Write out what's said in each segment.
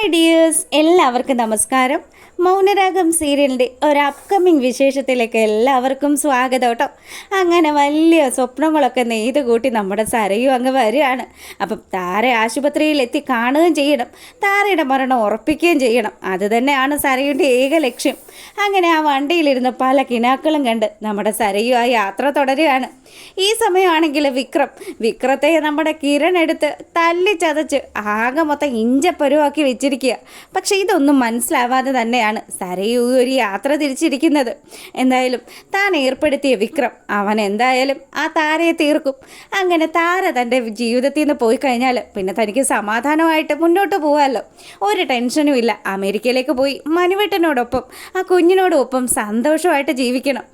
Hi dears, എല്ലാവർക്കും നമസ്കാരം. മൗനരാഗം സീരിയലിൻ്റെ ഒരു അപ്കമ്മിങ് വിശേഷത്തിലേക്ക് എല്ലാവർക്കും സ്വാഗതം കേട്ടോ. അങ്ങനെ വലിയ സ്വപ്നങ്ങളൊക്കെ നെയ്ത് കൂട്ടി നമ്മുടെ സരയു അങ്ങ് വരികയാണ്. അപ്പം താര ആശുപത്രിയിൽ എത്തി കാണുകയും ചെയ്യണം, താരയുടെ മരണം ഉറപ്പിക്കുകയും ചെയ്യണം. അത് തന്നെയാണ് സരയുടെ ഏക ലക്ഷ്യം. അങ്ങനെ ആ വണ്ടിയിലിരുന്ന് പല കിനാക്കളും കണ്ട് നമ്മുടെ സരയു ആ യാത്ര തുടരുകയാണ്. ഈ സമയമാണെങ്കിൽ വിക്രത്തെ നമ്മുടെ കിരൺ എടുത്ത് തല്ലി ചതച്ച് ആകെ മൊത്തം ഇഞ്ചപ്പരുവാക്കി വെച്ചിരിക്കുക. പക്ഷേ ഇതൊന്നും മനസ്സിലാവാതെ തന്നെയാണ് സരയു ഒരു യാത്ര തിരിച്ചിരിക്കുന്നത്. എന്തായാലും താൻ ഏർപ്പെടുത്തിയ വിക്രം അവൻ എന്തായാലും ആ താരയെ തീർക്കും. അങ്ങനെ താര തൻ്റെ ജീവിതത്തിൽ നിന്ന് പോയി കഴിഞ്ഞാൽ പിന്നെ തനിക്ക് സമാധാനമായിട്ട് മുന്നോട്ട് പോകാമല്ലോ. ഒരു ടെൻഷനും ഇല്ല. അമേരിക്കയിലേക്ക് പോയി മനുവേട്ടനോടൊപ്പം ആ കുഞ്ഞിനോടൊപ്പം സന്തോഷമായിട്ട് ജീവിക്കണം.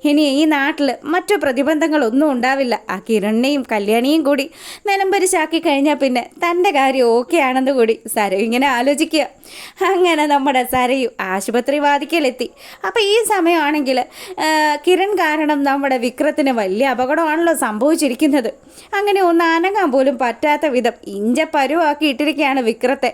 ഇനി ഈ നാട്ടിൽ മറ്റു പ്രതിബന്ധങ്ങളൊന്നും ഉണ്ടാവില്ല. ആ കിരണിനെയും കല്യാണിയും കൂടി നിലംപരിശാക്കി കഴിഞ്ഞാൽ പിന്നെ തൻ്റെ കാര്യം ഓക്കെ ആണെന്ന് കൂടി സരയു ഇങ്ങനെ ആലോചിക്കുക. അങ്ങനെ നമ്മുടെ സരയു ആശുപത്രി വാതിക്കലെത്തി. അപ്പോൾ ഈ സമയമാണെങ്കിൽ കിരൺ കാരണം നമ്മുടെ വിക്രത്തിന് വലിയ അപകടമാണല്ലോ സംഭവിച്ചിരിക്കുന്നത്. അങ്ങനെ ഒന്ന് അനങ്ങാൻ പോലും പറ്റാത്ത വിധം ഇഞ്ചപ്പരുവാക്കി ഇട്ടിരിക്കുകയാണ് വിക്രത്തെ.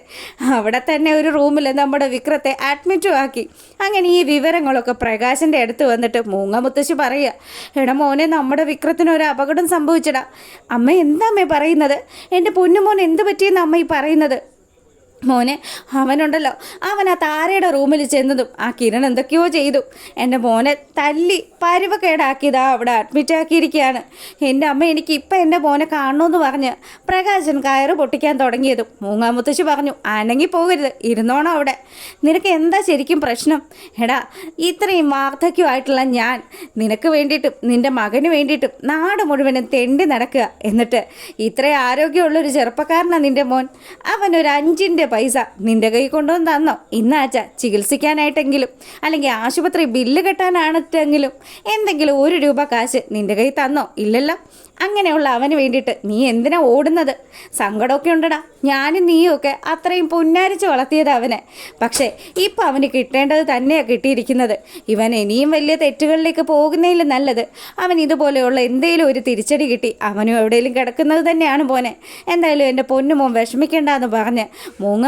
അവിടെ തന്നെ ഒരു റൂമിൽ നമ്മുടെ വിക്രത്തെ അഡ്മിറ്റും ആക്കി. അങ്ങനെ ഈ വിവരങ്ങളൊക്കെ പ്രകാശൻ്റെ അടുത്ത് വന്നിട്ട് മുത്തശ്ശി പറയുക, എടാ മോനെ, നമ്മുടെ വിക്രത്തിന് ഒരു അപകടം സംഭവിച്ചടാ. അമ്മ എന്താ അമ്മേ പറയുന്നത്? എൻ്റെ പൊന്നുമോൻ എന്ത് പറ്റിയെന്ന് അമ്മ ഈ പറയുന്നത്? മോനെ, അവനുണ്ടല്ലോ, അവൻ ആ താരയുടെ റൂമിൽ ചെന്നതും ആ കിരൺ എന്തൊക്കെയോ ചെയ്തു. എൻ്റെ മോനെ തല്ലി പരുവക്കേടാക്കിയതാ അവിടെ അഡ്മിറ്റ് ആക്കിയിരിക്കുകയാണ്. എൻ്റെ അമ്മ എനിക്ക് ഇപ്പം എൻ്റെ മോനെ കാണണമെന്ന് പറഞ്ഞ് പ്രകാശൻ കയറ് പൊട്ടിക്കാൻ തുടങ്ങിയതും മുത്തശ്ശി പറഞ്ഞു, അനങ്ങി പോകരുത്, ഇരുന്നോണം അവിടെ. നിനക്ക് എന്താ ശരിക്കും പ്രശ്നം? എടാ, ഇത്രയും വാർദ്ധക്യമായിട്ടുള്ള ഞാൻ നിനക്ക് വേണ്ടിയിട്ടും നിൻ്റെ മകന് വേണ്ടിയിട്ടും നാട് മുഴുവനും തെണ്ടി നടക്കുക. എന്നിട്ട് ഇത്രയും ആരോഗ്യമുള്ളൊരു ചെറുപ്പക്കാരനാണ് നിൻ്റെ മോൻ. അവനൊരു 5 പൈസ നിന്റെ കൈ കൊണ്ടുവന്ന് തന്നോ? ഇന്നാച്ച ചികിത്സിക്കാനായിട്ടെങ്കിലും അല്ലെങ്കിൽ ആശുപത്രി ബില്ല് കെട്ടാനാണെങ്കിലും എന്തെങ്കിലും 1 രൂപ കാശ് നിന്റെ കൈ തന്നോ? ഇല്ലല്ലോ. അങ്ങനെയുള്ള അവന് വേണ്ടിയിട്ട് നീ എന്തിനാ ഓടുന്നത്? സങ്കടമൊക്കെ ഉണ്ടടാ. ഞാനും നീയും ഒക്കെ അത്രയും പുന്നാരിച്ച് വളർത്തിയത് അവനെ. പക്ഷേ ഇപ്പം അവന് കിട്ടേണ്ടത് തന്നെയാണ് കിട്ടിയിരിക്കുന്നത്. ഇവൻ ഇനിയും വലിയ തെറ്റുകളിലേക്ക് പോകുന്നതിൽ നല്ലത് അവൻ ഇതുപോലെയുള്ള എന്തെങ്കിലും ഒരു തിരിച്ചടി കിട്ടി അവനും എവിടെയെങ്കിലും കിടക്കുന്നത് തന്നെയാണ് പോനെ. എന്തായാലും എൻ്റെ പൊന്നുമോൻ വിഷമിക്കേണ്ടെന്ന് പറഞ്ഞ്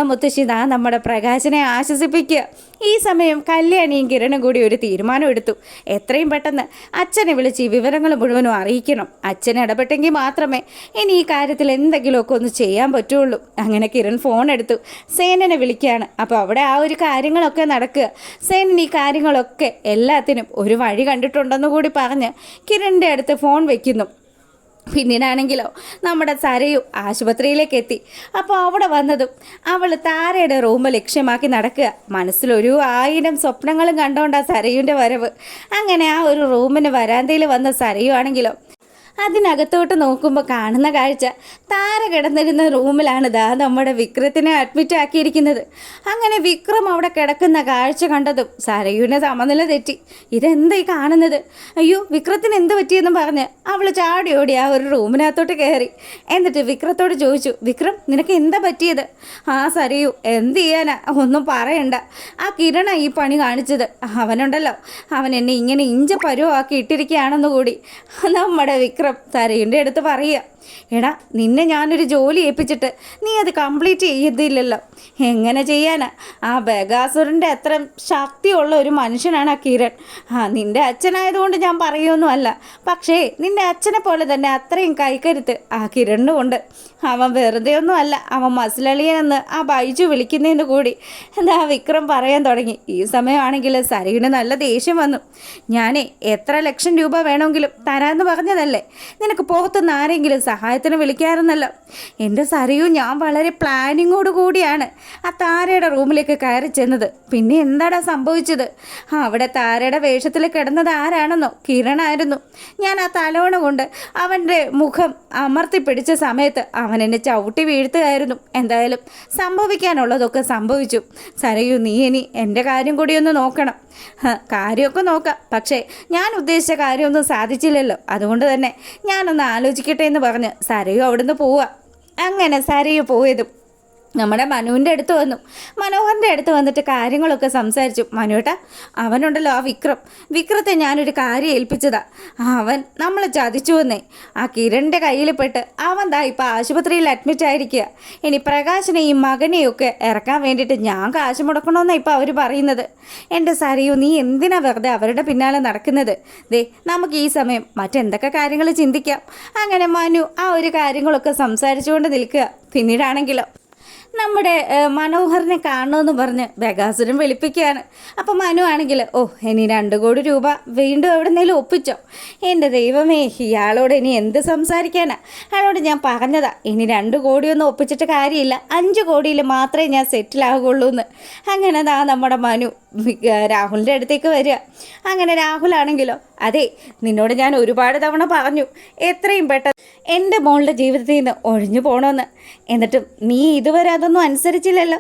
മുത്തശ്ശി താ നമ്മുടെ പ്രകാശനെ ആശ്വസിപ്പിക്കുക. ഈ സമയം കല്യാണിയും കിരണും കൂടി ഒരു തീരുമാനം എടുത്തു. എത്രയും പെട്ടെന്ന് അച്ഛനെ വിളിച്ച് ഈ വിവരങ്ങൾ മുഴുവനും അറിയിക്കണം. അച്ഛൻ ഇടപെട്ടെങ്കിൽ മാത്രമേ ഇനി ഈ കാര്യത്തിൽ എന്തെങ്കിലുമൊക്കെ ഒന്ന് ചെയ്യാൻ പറ്റുള്ളൂ. അങ്ങനെ കിരൺ ഫോൺ എടുത്തു സേനനെ വിളിക്കുകയാണ്. അപ്പോൾ അവിടെ ആ ഒരു കാര്യങ്ങളൊക്കെ നടക്കുക. സേനൻ ഈ കാര്യങ്ങളൊക്കെ എല്ലാത്തിനും ഒരു വഴി കണ്ടിട്ടുണ്ടെന്ന് കൂടി പറഞ്ഞ് കിരണിൻ്റെ അടുത്ത് ഫോൺ വയ്ക്കുന്നു. പിന്നീടാണെങ്കിലോ നമ്മുടെ സരയു ആശുപത്രിയിലേക്ക് എത്തി. അപ്പോൾ അവിടെ വന്നതും അവൾ താരയുടെ റൂം ലക്ഷ്യമാക്കി നടക്കുക. മനസ്സിലൊരു 1000 സ്വപ്നങ്ങളും കണ്ടോണ്ടാ സരയുവിൻ്റെ വരവ്. അങ്ങനെ ആ ഒരു റൂമിന് വരാന്തയിൽ വന്ന സരയു ആണെങ്കിലോ അതിനകത്തോട്ട് നോക്കുമ്പോൾ കാണുന്ന കാഴ്ച താര കിടന്നിരുന്ന റൂമിലാണ് നമ്മുടെ വിക്രത്തിനെ അഡ്മിറ്റ് ആക്കിയിരിക്കുന്നത്. അങ്ങനെ വിക്രം അവിടെ കിടക്കുന്ന കാഴ്ച കണ്ടതും സരയുവിനെ സമനില തെറ്റി. ഇതെന്താ ഈ കാണുന്നത്? അയ്യോ, വിക്രത്തിന് എന്ത് പറ്റിയെന്ന് പറഞ്ഞ് അവൾ ചാടിയോടി ആ ഒരു റൂമിനകത്തോട്ട് കയറി. എന്നിട്ട് വിക്രത്തോട് ചോദിച്ചു, വിക്രം, നിനക്ക് എന്താ പറ്റിയത്? ആ സരയു, എന്ത് ചെയ്യാനാ, ഒന്നും പറയണ്ട. ആ കിരണ ഈ പണി കാണിച്ചത്. അവനുണ്ടല്ലോ, അവൻ എന്നെ ഇങ്ങനെ ഇഞ്ച പരുവാക്കി ഇട്ടിരിക്കുകയാണെന്ന് കൂടി നമ്മുടെ വിക്രം സരയുടെ അടുത്ത് പറയുക. എടാ, നിന്നെ ഞാനൊരു ജോലി ഏൽപ്പിച്ചിട്ട് നീ അത് കംപ്ലീറ്റ് ചെയ്തില്ലല്ലോ. എങ്ങനെ ചെയ്യാനാ? ആ ബഗാസുരൻ്റെ അത്ര ശക്തിയുള്ള ഒരു മനുഷ്യനാണ് ആ കിരൺ. നിൻ്റെ അച്ഛനായതുകൊണ്ട് ഞാൻ പറയുമൊന്നുമല്ല. പക്ഷേ നിൻ്റെ അച്ഛനെ പോലെ തന്നെ അത്രയും കൈക്കരുത്ത് ആ കിരണിനും ഉണ്ട്. അവൻ വെറുതെ ഒന്നും അല്ല, അവൻ മസിലളിയെന്ന് ആ ബൈജു വിളിക്കുന്നതിന് കൂടി എന്താ വിക്രം പറയാൻ തുടങ്ങി. ഈ സമയമാണെങ്കിൽ സരയുടെ നല്ല ദേഷ്യം വന്നു. ഞാനേ എത്ര ലക്ഷം രൂപ വേണമെങ്കിലും തരാമെന്ന് പറഞ്ഞതല്ലേ? നിനക്ക് പുറത്തുനിന്ന് ആരെങ്കിലും സഹായത്തിന് വിളിക്കാറുന്നല്ലോ. എൻ്റെ സരയു, ഞാൻ വളരെ പ്ലാനിങ്ങോട് കൂടിയാണ് ആ താരയുടെ റൂമിലേക്ക് കയറി ചെന്നത്. പിന്നെ എന്താടാ സംഭവിച്ചത്? അവിടെ താരയുടെ വേഷത്തിൽ കിടന്നത് ആരാണെന്നോ? കിരണായിരുന്നു. ഞാൻ ആ തലോണ കൊണ്ട് അവൻ്റെ മുഖം അമർത്തി പിടിച്ച സമയത്ത് അവൻ എന്നെ ചവിട്ടി വീഴ്ത്തുകയായിരുന്നു. എന്തായാലും സംഭവിക്കാനുള്ളതൊക്കെ സംഭവിച്ചു. സരയു, നീ ഇനി എൻ്റെ കാര്യം കൂടി ഒന്ന് നോക്കണം. കാര്യമൊക്കെ നോക്കാം, പക്ഷേ ഞാൻ ഉദ്ദേശിച്ച കാര്യമൊന്നും സാധിച്ചില്ലല്ലോ. അതുകൊണ്ട് തന്നെ ഞാനൊന്ന് ആലോചിക്കട്ടെ എന്ന് പറഞ്ഞ് സരയു അവിടുന്ന് പോവുക. അങ്ങനെ സരയു പോയതും നമ്മുടെ മനുവിൻ്റെ അടുത്ത് വന്നു. മനോഹറിൻ്റെ അടുത്ത് വന്നിട്ട് കാര്യങ്ങളൊക്കെ സംസാരിച്ചു. മനുവേട്ടാ, അവനുണ്ടല്ലോ ആ വിക്രത്തെ ഞാനൊരു കാര്യം ഏൽപ്പിച്ചതാ. അവൻ നമ്മളെ ചതിച്ചു വന്നേ. ആ കിരണിൻ്റെ കയ്യിൽ പെട്ട് അവൻ ദാ ഇപ്പം ആശുപത്രിയിൽ അഡ്മിറ്റ് ആയിരിക്കുക. ഇനി പ്രകാശനെയും മകനെയൊക്കെ ഇറക്കാൻ വേണ്ടിയിട്ട് ഞാൻ കാശ് മുടക്കണമെന്നാണ് ഇപ്പം അവർ പറയുന്നത്. എൻ്റെ സരയു, നീ എന്തിനാ വെറുതെ അവരുടെ പിന്നാലെ നടക്കുന്നത്? ദേ, നമുക്ക് ഈ സമയം മറ്റെന്തൊക്കെ കാര്യങ്ങൾ ചിന്തിക്കാം. അങ്ങനെ മനു ആ ഒരു കാര്യങ്ങളൊക്കെ സംസാരിച്ചുകൊണ്ട് നിൽക്കുക. പിന്നീടാണെങ്കിലോ നമ്മുടെ മനോഹറിനെ കാണണമെന്ന് പറഞ്ഞ് ബഗാസുരം വിളിപ്പിക്കുകയാണ്. അപ്പോൾ മനു ആണെങ്കിൽ, ഇനി 2 കോടി രൂപ വീണ്ടും എവിടെന്നേലും ഒപ്പിച്ചോ? എൻ്റെ ദൈവമേ, ഇയാളോട് ഇനി എന്ത് സംസാരിക്കാനാ? അയാളോട് ഞാൻ പറഞ്ഞതാ, ഇനി 2 കോടിയൊന്നും ഒപ്പിച്ചിട്ട് കാര്യമില്ല, 5 കോടിയിൽ മാത്രമേ ഞാൻ സെറ്റിലാകുള്ളൂ എന്ന്. അങ്ങനെ ദാ നമ്മുടെ മനു രാഹുലിൻ്റെ അടുത്തേക്ക് വരിക. അങ്ങനെ രാഹുലാണെങ്കിലോ, അതെ, നിന്നോട് ഞാൻ ഒരുപാട് തവണ പറഞ്ഞു എത്രയും പെട്ടെന്ന് എൻ്റെ മോളുടെ ജീവിതത്തിൽ നിന്ന് ഒഴിഞ്ഞു പോകണമെന്ന്. എന്നിട്ടും നീ ഇതുവരെ അതൊന്നും അനുസരിച്ചില്ലല്ലോ.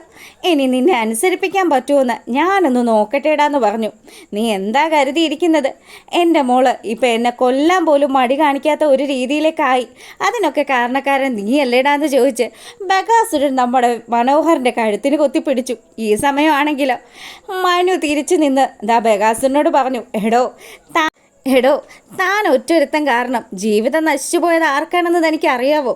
ഇനി നിന്നെ അനുസരിപ്പിക്കാൻ പറ്റുമെന്ന് ഞാനൊന്ന് നോക്കട്ടേടാന്ന് പറഞ്ഞു. നീ എന്താ കരുതിയിരിക്കുന്നത്? എൻ്റെ മോള് ഇപ്പം എന്നെ കൊല്ലാൻ പോലും മടി കാണിക്കാത്ത ഒരു രീതിയിലേക്കായി. അതിനൊക്കെ കാരണക്കാരൻ നീ അല്ലേടാന്ന് ചോദിച്ച് ബഗാസുരൻ നമ്മുടെ മനോഹറിൻ്റെ കഴുത്തിന് കൊത്തിപ്പിടിച്ചു. ഈ സമയമാണെങ്കിലോ മനു തിരിച്ചു നിന്ന് ബഗാസുരനോട് പറഞ്ഞു, എടോ താൻ ഒറ്റൊരുത്തൻ കാരണം ജീവിതം നശിച്ചു പോയത് ആർക്കാണെന്ന് തനിക്ക് അറിയാവോ?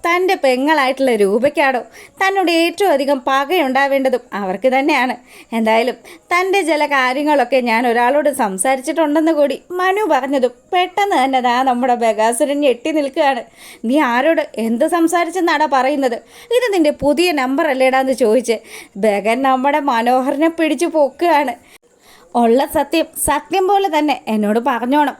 തൻ്റെ പെങ്ങളായിട്ടുള്ള രൂപയ്ക്കാടോ? തന്നോട് ഏറ്റവും അധികം പകയുണ്ടാവേണ്ടതും അവർക്ക് തന്നെയാണ്. എന്തായാലും തൻ്റെ ചില കാര്യങ്ങളൊക്കെ ഞാൻ ഒരാളോട് സംസാരിച്ചിട്ടുണ്ടെന്ന് കൂടി മനു പറഞ്ഞതും പെട്ടെന്ന് തന്നെ നമ്മുടെ ബഗാസുരൻ ഞെട്ടി നിൽക്കുകയാണ്. നീ ആരോട് എന്ത് സംസാരിച്ചെന്നാടാ പറയുന്നത്? ഇത് നിൻ്റെ പുതിയ നമ്പർ അല്ലേടാന്ന് ചോദിച്ച് ബഗൻ നമ്മുടെ മനോഹറിനെ പിടിച്ചു പൊക്കുകയാണ്. ഉള്ള സത്യം പോലെ തന്നെ എന്നോട് പറഞ്ഞോണം.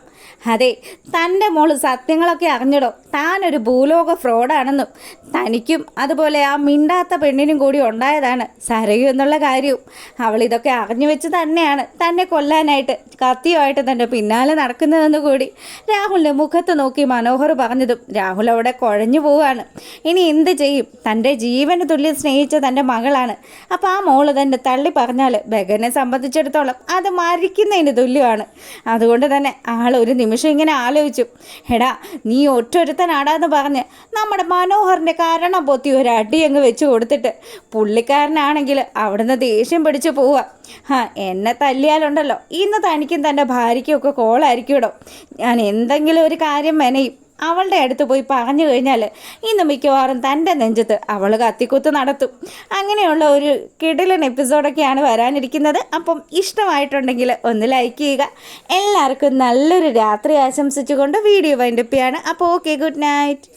അതെ, തൻ്റെ മോള് സത്യങ്ങളൊക്കെ അറിഞ്ഞിടോ. താനൊരു ഭൂലോക ഫ്രോഡാണെന്നും തനിക്കും അതുപോലെ ആ മിണ്ടാത്ത പെണ്ണിനും കൂടി ഉണ്ടായതാണ് സരയു എന്നുള്ള കാര്യവും അവളിതൊക്കെ അറിഞ്ഞു വെച്ച് തന്നെയാണ് തന്നെ കൊല്ലാനായിട്ട് കത്തിയുമായിട്ട് തൻ്റെ പിന്നാലെ നടക്കുന്നതെന്ന് കൂടി രാഹുലിൻ്റെ മുഖത്ത് നോക്കി മനോഹർ പറഞ്ഞതും രാഹുൽ അവിടെ കുഴഞ്ഞു പോവുകയാണ്. ഇനി എന്ത് ചെയ്യും? തൻ്റെ ജീവന് തുല്യം സ്നേഹിച്ച തൻ്റെ മകളാണ്. അപ്പോൾ ആ മോള് തന്നെ തള്ളി പറഞ്ഞാൽ ബഗനെ സംബന്ധിച്ചിടത്തോളം അത് മരിക്കുന്നതിന് തുല്യമാണ്. അതുകൊണ്ട് തന്നെ ആളൊരു നിമിഷം ഇങ്ങനെ ആലോചിച്ചു, എടാ നീ ഒറ്റൊരുത്തനാടാന്ന് പറഞ്ഞ് നമ്മുടെ മനോഹറിൻ്റെ കാരണം പൊത്തി ഒരു അടി അങ്ങ് വെച്ച് കൊടുത്തിട്ട് പുള്ളിക്കാരനാണെങ്കിൽ അവിടുന്ന് ദേഷ്യം പിടിച്ച് പോവുക. എന്നെ തല്ലിയാലുണ്ടല്ലോ ഇന്ന് തനിക്കും തൻ്റെ ഭാര്യയ്ക്കും ഒക്കെ കോളായിരിക്കുമോ? ഞാൻ എന്തെങ്കിലും ഒരു കാര്യം മെനയും. അവളുടെ അടുത്ത് പോയി പറഞ്ഞു കഴിഞ്ഞാൽ ഇന്ന് മിക്കവാറും തൻ്റെ നെഞ്ചത്ത് അവൾ കത്തിക്കുത്ത് നടത്തും. അങ്ങനെയുള്ള ഒരു കിടിലൻ എപ്പിസോഡൊക്കെയാണ് വരാനിരിക്കുന്നത്. അപ്പം ഇഷ്ടമായിട്ടുണ്ടെങ്കിൽ ഒന്ന് ലൈക്ക് ചെയ്യുക. എല്ലാവർക്കും നല്ലൊരു രാത്രി ആശംസിച്ചുകൊണ്ട് വീഡിയോ വൈൻഡപ്പ് ചെയ്യാണ്. അപ്പോൾ ഓക്കെ, ഗുഡ് നൈറ്റ്.